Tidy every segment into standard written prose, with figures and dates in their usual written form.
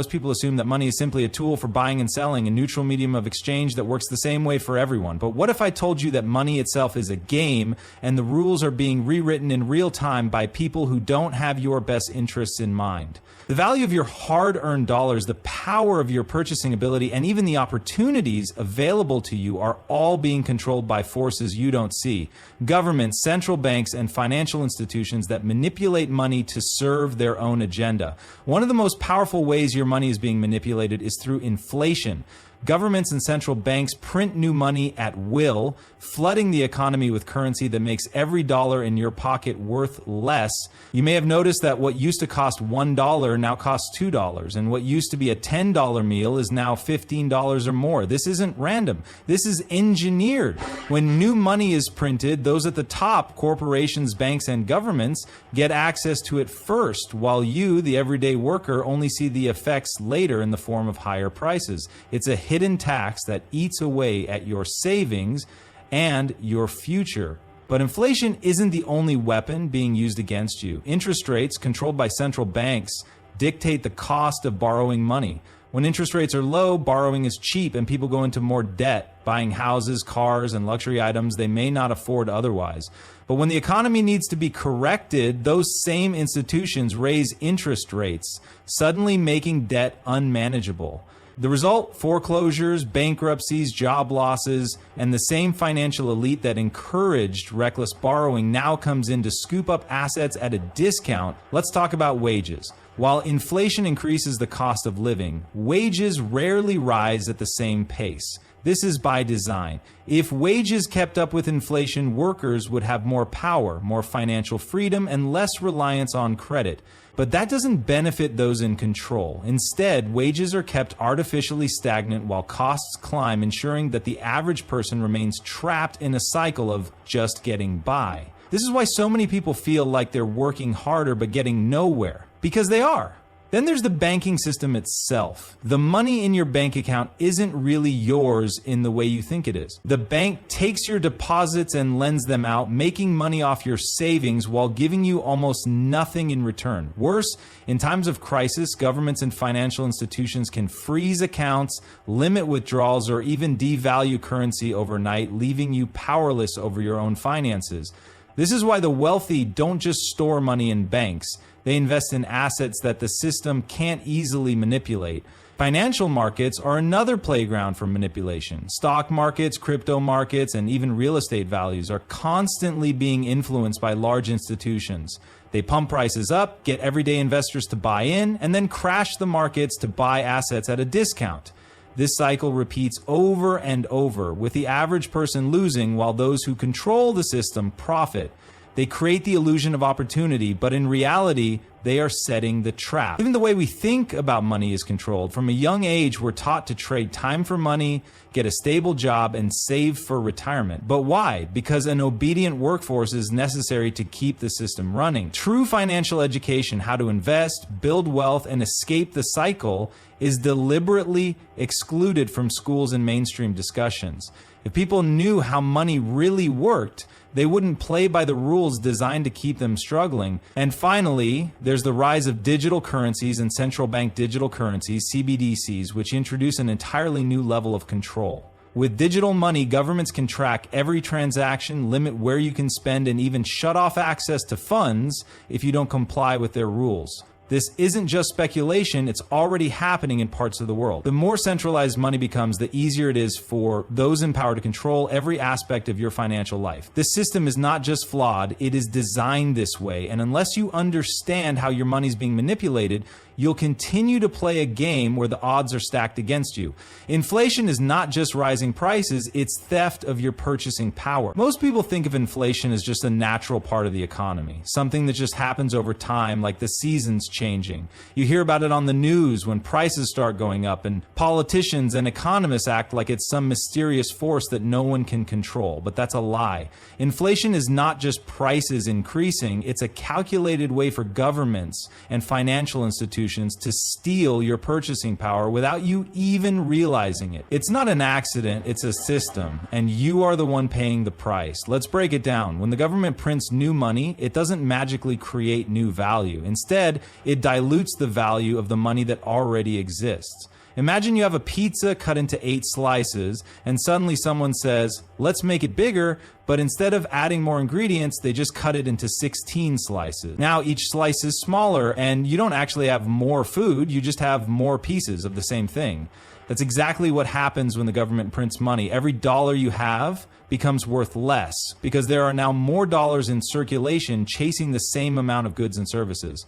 Most people assume that money is simply a tool for buying and selling, a neutral medium of exchange that works the same way for everyone. But what if I told you that money itself is a game and the rules are being rewritten in real time by people who don't have your best interests in mind? The value of your hard-earned dollars, the power of your purchasing ability, and even the opportunities available to you are all being controlled by forces you don't see. Governments, central banks, and financial institutions that manipulate money to serve their own agenda. One of the most powerful ways your money is being manipulated is through inflation. Governments and central banks print new money at will, flooding the economy with currency that makes every dollar in your pocket worth less. You may have noticed that what used to cost $1 now costs $2, and what used to be a $10 meal is now $15 or more. This isn't random. This is engineered. When new money is printed, those at the top, corporations, banks, and governments, get access to it first, while you, the everyday worker, only see the effects later in the form of higher prices. It's a hidden tax that eats away at your savings and your future. But inflation isn't the only weapon being used against you. Interest rates, controlled by central banks, dictate the cost of borrowing money. When interest rates are low, borrowing is cheap and people go into more debt, buying houses, cars, and luxury items they may not afford otherwise. But when the economy needs to be corrected, those same institutions raise interest rates, suddenly making debt unmanageable. The result, foreclosures, bankruptcies, job losses, and the same financial elite that encouraged reckless borrowing now comes in to scoop up assets at a discount. Let's talk about wages. While inflation increases the cost of living, wages rarely rise at the same pace. This is by design. If wages kept up with inflation, workers would have more power, more financial freedom, and less reliance on credit. But that doesn't benefit those in control. Instead, wages are kept artificially stagnant while costs climb, ensuring that the average person remains trapped in a cycle of just getting by. This is why so many people feel like they're working harder but getting nowhere. Because they are. Then there's the banking system itself. The money in your bank account isn't really yours in the way you think it is. The bank takes your deposits and lends them out, making money off your savings while giving you almost nothing in return. Worse, in times of crisis, governments and financial institutions can freeze accounts, limit withdrawals, or even devalue currency overnight, leaving you powerless over your own finances. This is why the wealthy don't just store money in banks. They invest in assets that the system can't easily manipulate. Financial markets are another playground for manipulation. Stock markets, crypto markets, and even real estate values are constantly being influenced by large institutions. They pump prices up, get everyday investors to buy in, and then crash the markets to buy assets at a discount. This cycle repeats over and over, with the average person losing while those who control the system profit. They create the illusion of opportunity, but in reality, they are setting the trap. Even the way we think about money is controlled. From a young age, we're taught to trade time for money, get a stable job, and save for retirement. But why? Because an obedient workforce is necessary to keep the system running. True financial education, how to invest, build wealth, and escape the cycle, is deliberately excluded from schools and mainstream discussions. If people knew how money really worked, they wouldn't play by the rules designed to keep them struggling. And finally, there's the rise of digital currencies and central bank digital currencies, CBDCs, which introduce an entirely new level of control. With digital money, governments can track every transaction, limit where you can spend, and even shut off access to funds if you don't comply with their rules. This isn't just speculation, it's already happening in parts of the world. The more centralized money becomes, the easier it is for those in power to control every aspect of your financial life. This system is not just flawed, it is designed this way, and unless you understand how your money is being manipulated, you'll continue to play a game where the odds are stacked against you. Inflation is not just rising prices, it's theft of your purchasing power. Most people think of inflation as just a natural part of the economy, something that just happens over time, like the seasons changing. You hear about it on the news when prices start going up, and politicians and economists act like it's some mysterious force that no one can control, but that's a lie. Inflation is not just prices increasing, it's a calculated way for governments and financial institutions to steal your purchasing power without you even realizing it. It's not an accident, it's a system, and you are the one paying the price. Let's break it down. When the government prints new money, it doesn't magically create new value. Instead, it dilutes the value of the money that already exists. Imagine you have a pizza cut into 8 slices, and suddenly someone says, let's make it bigger, but instead of adding more ingredients, they just cut it into 16 slices. Now each slice is smaller, and you don't actually have more food, you just have more pieces of the same thing. That's exactly what happens when the government prints money. Every dollar you have becomes worth less, because there are now more dollars in circulation chasing the same amount of goods and services.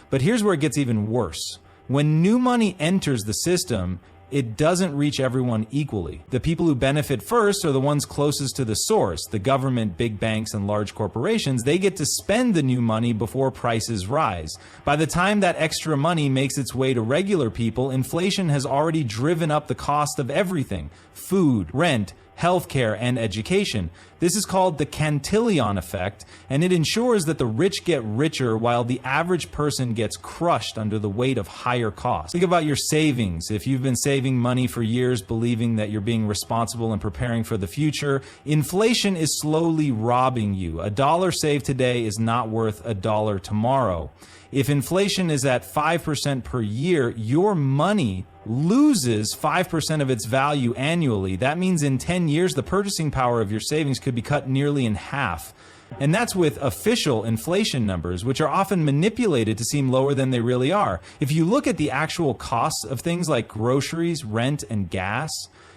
But here's where it gets even worse. When new money enters the system, it doesn't reach everyone equally. The people who benefit first are the ones closest to the source, the government, big banks, and large corporations. They get to spend the new money before prices rise. By the time that extra money makes its way to regular people, inflation has already driven up the cost of everything: food, rent, healthcare, and education. This is called the Cantillon effect, and it ensures that the rich get richer while the average person gets crushed under the weight of higher costs. Think about your savings. If you've been saving money for years believing that you're being responsible and preparing for the future, inflation is slowly robbing you. A dollar saved today is not worth a dollar tomorrow. If inflation is at 5% per year, your money loses 5% of its value annually. That means in 10 years, the purchasing power of your savings could be cut nearly in half. And that's with official inflation numbers, which are often manipulated to seem lower than they really are. If you look at the actual costs of things like groceries, rent, and gas,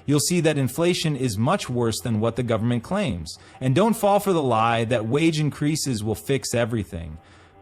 you'll see that inflation is much worse than what the government claims. And don't fall for the lie that wage increases will fix everything.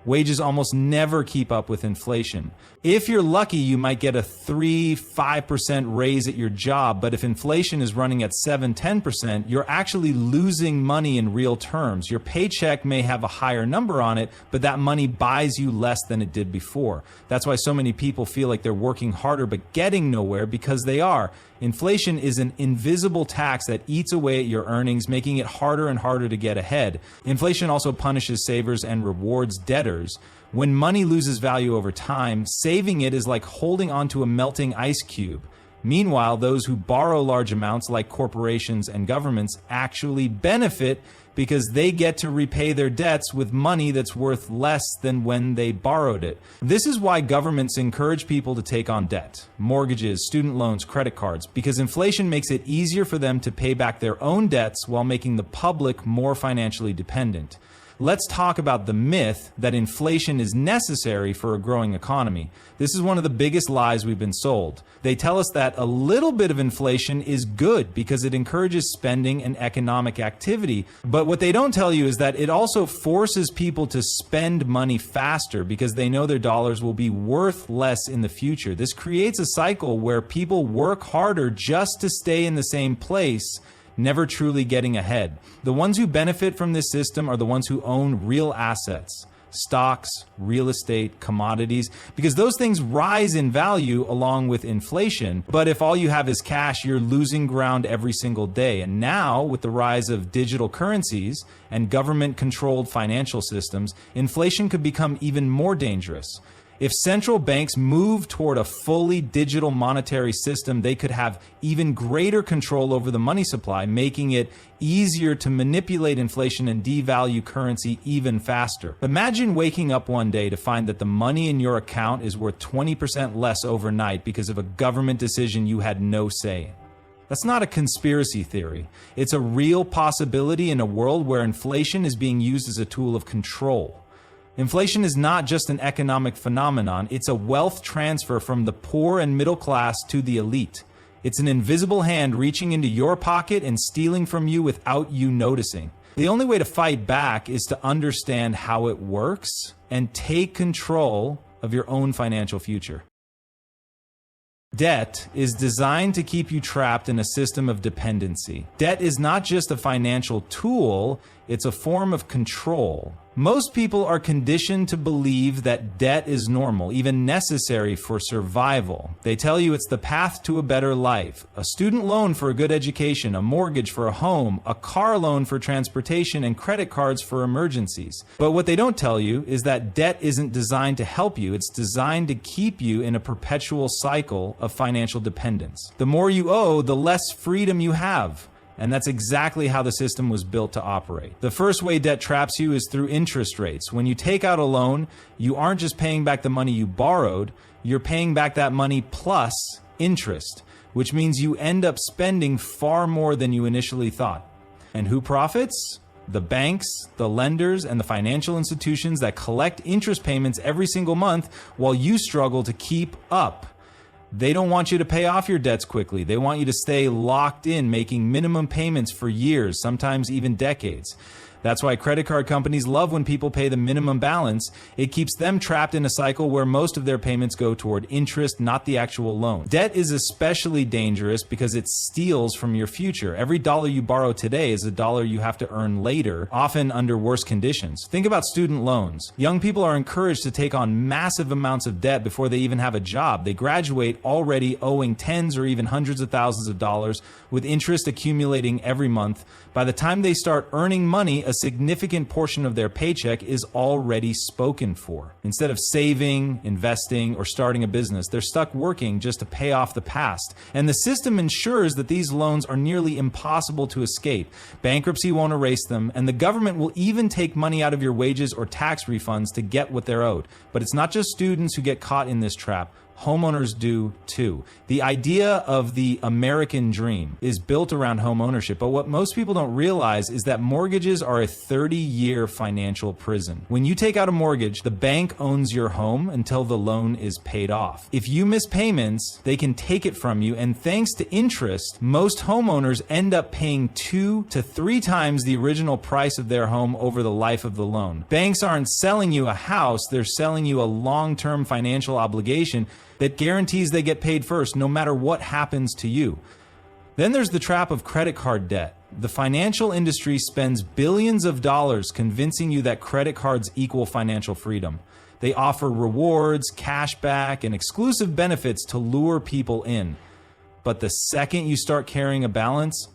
Wages almost never keep up with inflation. If you're lucky, you might get a 3-5% raise at your job, but if inflation is running at 7-10%, you're actually losing money in real terms. Your paycheck may have a higher number on it, but that money buys you less than it did before. That's why so many people feel like they're working harder but getting nowhere, because they are. Inflation is an invisible tax that eats away at your earnings, making it harder and harder to get ahead. Inflation also punishes savers and rewards debtors. When money loses value over time, saving it is like holding onto a melting ice cube. Meanwhile, those who borrow large amounts, like corporations and governments, actually benefit because they get to repay their debts with money that's worth less than when they borrowed it. This is why governments encourage people to take on debt, mortgages, student loans, credit cards, because inflation makes it easier for them to pay back their own debts while making the public more financially dependent. Let's talk about the myth that inflation is necessary for a growing economy. This is one of the biggest lies we've been sold. They tell us that a little bit of inflation is good because it encourages spending and economic activity. But what they don't tell you is that it also forces people to spend money faster because they know their dollars will be worth less in the future. This creates a cycle where people work harder just to stay in the same place, never truly getting ahead. The ones who benefit from this system are the ones who own real assets, stocks, real estate, commodities, because those things rise in value along with inflation. But if all you have is cash, you're losing ground every single day. And now, with the rise of digital currencies and government-controlled financial systems, inflation could become even more dangerous. If central banks move toward a fully digital monetary system, they could have even greater control over the money supply, making it easier to manipulate inflation and devalue currency even faster. Imagine waking up one day to find that the money in your account is worth 20% less overnight because of a government decision you had no say in. That's not a conspiracy theory. It's a real possibility in a world where inflation is being used as a tool of control. Inflation is not just an economic phenomenon, it's a wealth transfer from the poor and middle class to the elite. It's an invisible hand reaching into your pocket and stealing from you without you noticing. The only way to fight back is to understand how it works and take control of your own financial future. Debt is designed to keep you trapped in a system of dependency. Debt is not just a financial tool, it's a form of control. Most people are conditioned to believe that debt is normal, even necessary for survival. They tell you it's the path to a better life. A student loan for a good education, a mortgage for a home, a car loan for transportation, and credit cards for emergencies. But what they don't tell you is that debt isn't designed to help you. It's designed to keep you in a perpetual cycle of financial dependence. The more you owe, the less freedom you have. And that's exactly how the system was built to operate. The first way debt traps you is through interest rates. When you take out a loan, you aren't just paying back the money you borrowed, you're paying back that money plus interest, which means you end up spending far more than you initially thought. And who profits? The banks, the lenders, and the financial institutions that collect interest payments every single month while you struggle to keep up. They don't want you to pay off your debts quickly. They want you to stay locked in, making minimum payments for years, sometimes even decades. That's why credit card companies love when people pay the minimum balance. It keeps them trapped in a cycle where most of their payments go toward interest, not the actual loan. Debt is especially dangerous because it steals from your future. Every dollar you borrow today is a dollar you have to earn later, often under worse conditions. Think about student loans. Young people are encouraged to take on massive amounts of debt before they even have a job. They graduate already owing tens or even hundreds of thousands of dollars, with interest accumulating every month. By the time they start earning money, a significant portion of their paycheck is already spoken for. Instead of saving, investing, or starting a business, they're stuck working just to pay off the past. And the system ensures that these loans are nearly impossible to escape. Bankruptcy won't erase them, and the government will even take money out of your wages or tax refunds to get what they're owed. But it's not just students who get caught in this trap. Homeowners do too. The idea of the American dream is built around home ownership, but what most people don't realize is that mortgages are a 30-year financial prison. When you take out a mortgage, the bank owns your home until the loan is paid off. If you miss payments, they can take it from you, and thanks to interest, most homeowners end up paying 2 to 3 times the original price of their home over the life of the loan. Banks aren't selling you a house, they're selling you a long-term financial obligation that guarantees they get paid first, no matter what happens to you. Then there's the trap of credit card debt. The financial industry spends billions of dollars convincing you that credit cards equal financial freedom. They offer rewards, cash back, and exclusive benefits to lure people in. But the second you start carrying a balance,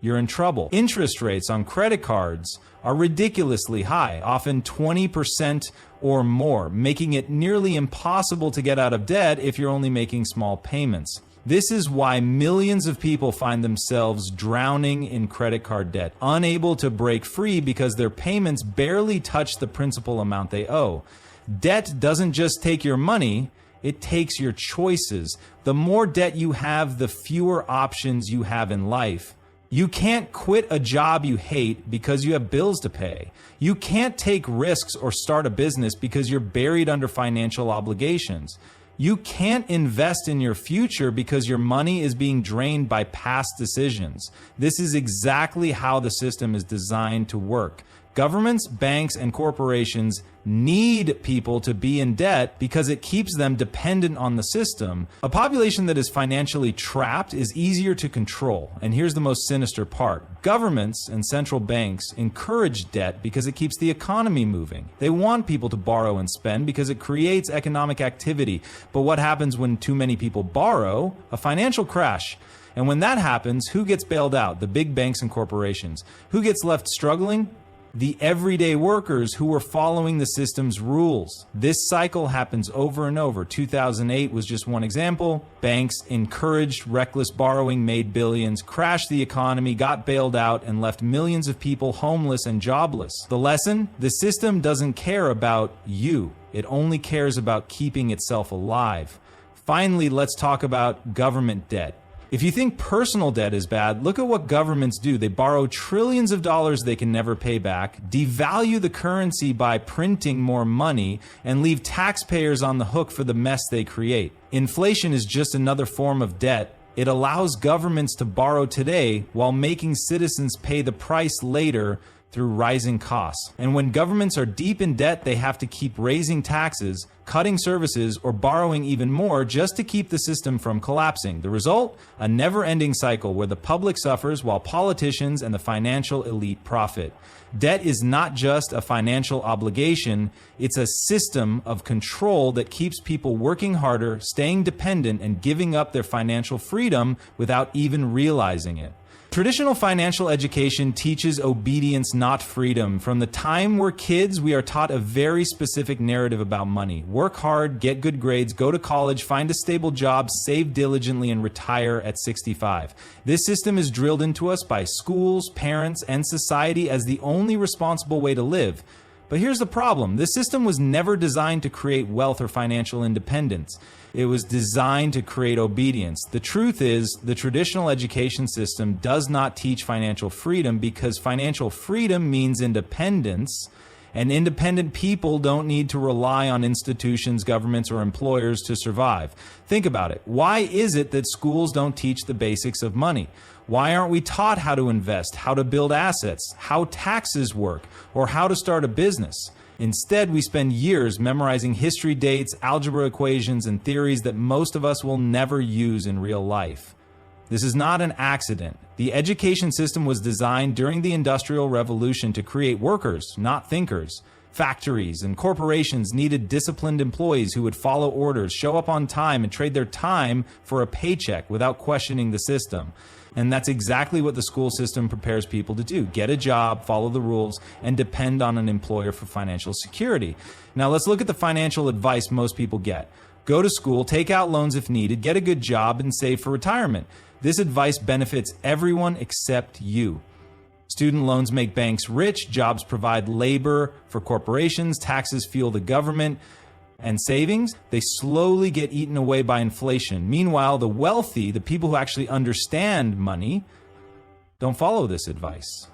you're in trouble. Interest rates on credit cards are ridiculously high, often 20% or more, making it nearly impossible to get out of debt if you're only making small payments. This is why millions of people find themselves drowning in credit card debt, unable to break free because their payments barely touch the principal amount they owe. Debt doesn't just take your money, it takes your choices. The more debt you have, the fewer options you have in life. You can't quit a job you hate because you have bills to pay. You can't take risks or start a business because you're buried under financial obligations. You can't invest in your future because your money is being drained by past decisions. This is exactly how the system is designed to work. Governments, banks, and corporations need people to be in debt because it keeps them dependent on the system. A population that is financially trapped is easier to control. And here's the most sinister part. Governments and central banks encourage debt because it keeps the economy moving. They want people to borrow and spend because it creates economic activity. But what happens when too many people borrow? A financial crash. And when that happens, who gets bailed out? The big banks and corporations. Who gets left struggling? The everyday workers who were following the system's rules. This cycle happens over and over. 2008 was just one example. Banks encouraged reckless borrowing, made billions, crashed the economy, got bailed out, and left millions of people homeless and jobless. The lesson? The system doesn't care about you. It only cares about keeping itself alive. Finally, let's talk about government debt. If you think personal debt is bad, look at what governments do. They borrow trillions of dollars they can never pay back, devalue the currency by printing more money, and leave taxpayers on the hook for the mess they create. Inflation is just another form of debt. It allows governments to borrow today while making citizens pay the price later through rising costs. And when governments are deep in debt, they have to keep raising taxes, cutting services, or borrowing even more just to keep the system from collapsing. The result? A never-ending cycle where the public suffers while politicians and the financial elite profit. Debt is not just a financial obligation, it's a system of control that keeps people working harder, staying dependent, and giving up their financial freedom without even realizing it. Traditional financial education teaches obedience, not freedom. From the time we're kids, we are taught a very specific narrative about money. Work hard, get good grades, go to college, find a stable job, save diligently, and retire at 65. This system is drilled into us by schools, parents, and society as the only responsible way to live. But here's the problem. This system was never designed to create wealth or financial independence. It was designed to create obedience. The truth is, the traditional education system does not teach financial freedom because financial freedom means independence, and independent people don't need to rely on institutions, governments, or employers to survive. Think about it. Why is it that schools don't teach the basics of money? Why aren't we taught how to invest, how to build assets, how taxes work, or how to start a business? Instead, we spend years memorizing history dates, algebra equations, and theories that most of us will never use in real life. This is not an accident. The education system was designed during the Industrial Revolution to create workers, not thinkers. Factories and corporations needed disciplined employees who would follow orders, show up on time, and trade their time for a paycheck without questioning the system. And that's exactly what the school system prepares people to do. Get a job, follow the rules, and depend on an employer for financial security. Now let's look at the financial advice most people get. Go to school, take out loans if needed, get a good job, and save for retirement. This advice benefits everyone except you. Student loans make banks rich, jobs provide labor for corporations, taxes fuel the government, and savings, they slowly get eaten away by inflation. Meanwhile, the wealthy, the people who actually understand money, don't follow this advice.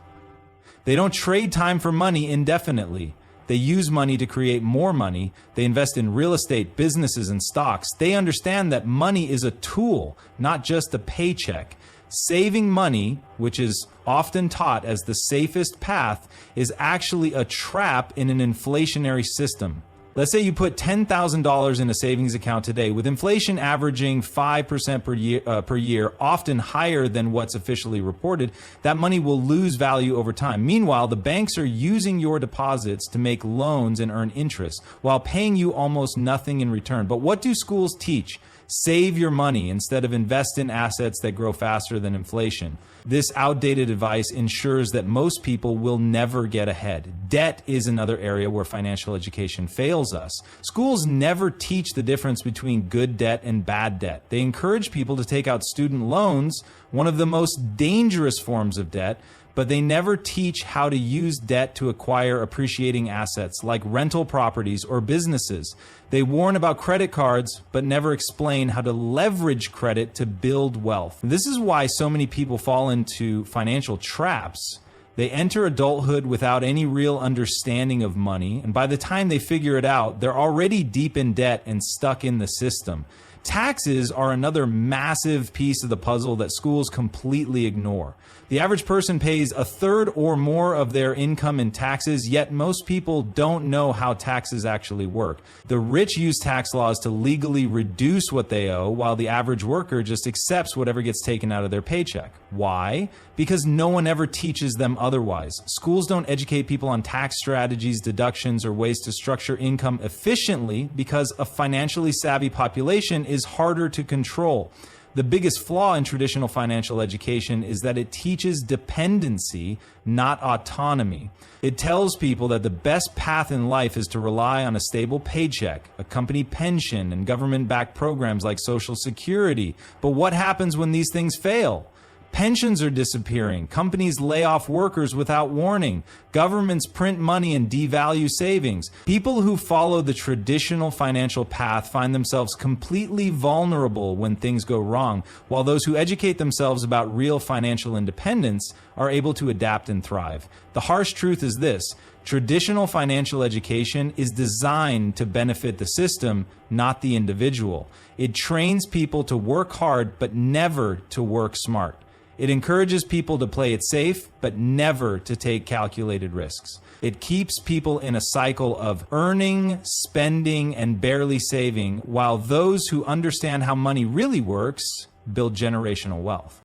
They don't trade time for money indefinitely. They use money to create more money. They invest in real estate, businesses, and stocks. They understand that money is a tool, not just a paycheck. Saving money, which is often taught as the safest path, is actually a trap in an inflationary system. Let's say you put $10,000 in a savings account today, with inflation averaging 5% per year, often higher than what's officially reported. That money will lose value over time. Meanwhile, the banks are using your deposits to make loans and earn interest, while paying you almost nothing in return. But what do schools teach? Save your money instead of invest in assets that grow faster than inflation. This outdated advice ensures that most people will never get ahead. Debt is another area where financial education fails us. Schools never teach the difference between good debt and bad debt. They encourage people to take out student loans, one of the most dangerous forms of debt, but they never teach how to use debt to acquire appreciating assets like rental properties or businesses. They warn about credit cards, but never explain how to leverage credit to build wealth. This is why so many people fall into financial traps. They enter adulthood without any real understanding of money, and by the time they figure it out, they're already deep in debt and stuck in the system. Taxes are another massive piece of the puzzle that schools completely ignore. The average person pays a third or more of their income in taxes, yet most people don't know how taxes actually work. The rich use tax laws to legally reduce what they owe, while the average worker just accepts whatever gets taken out of their paycheck. Why? Because no one ever teaches them otherwise. Schools don't educate people on tax strategies, deductions, or ways to structure income efficiently because a financially savvy population is harder to control. The biggest flaw in traditional financial education is that it teaches dependency, not autonomy. It tells people that the best path in life is to rely on a stable paycheck, a company pension, and government-backed programs like Social Security. But what happens when these things fail? Pensions are disappearing. Companies lay off workers without warning. Governments print money and devalue savings. People who follow the traditional financial path find themselves completely vulnerable when things go wrong, while those who educate themselves about real financial independence are able to adapt and thrive. The harsh truth is this: traditional financial education is designed to benefit the system, not the individual. It trains people to work hard, but never to work smart. It encourages people to play it safe, but never to take calculated risks. It keeps people in a cycle of earning, spending, and barely saving, while those who understand how money really works build generational wealth.